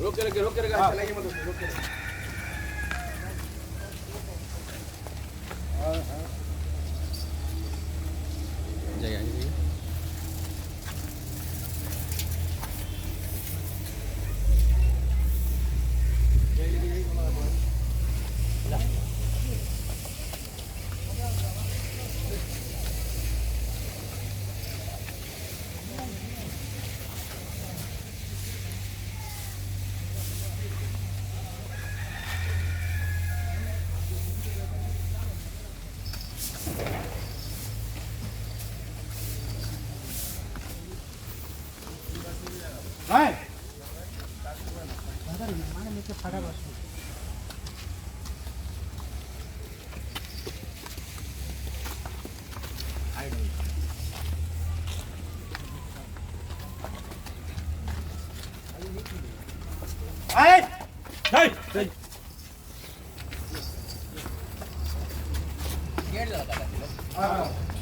रोक के लगा चलाइए मत रोक के जय हाय हाय हाय गेट झाला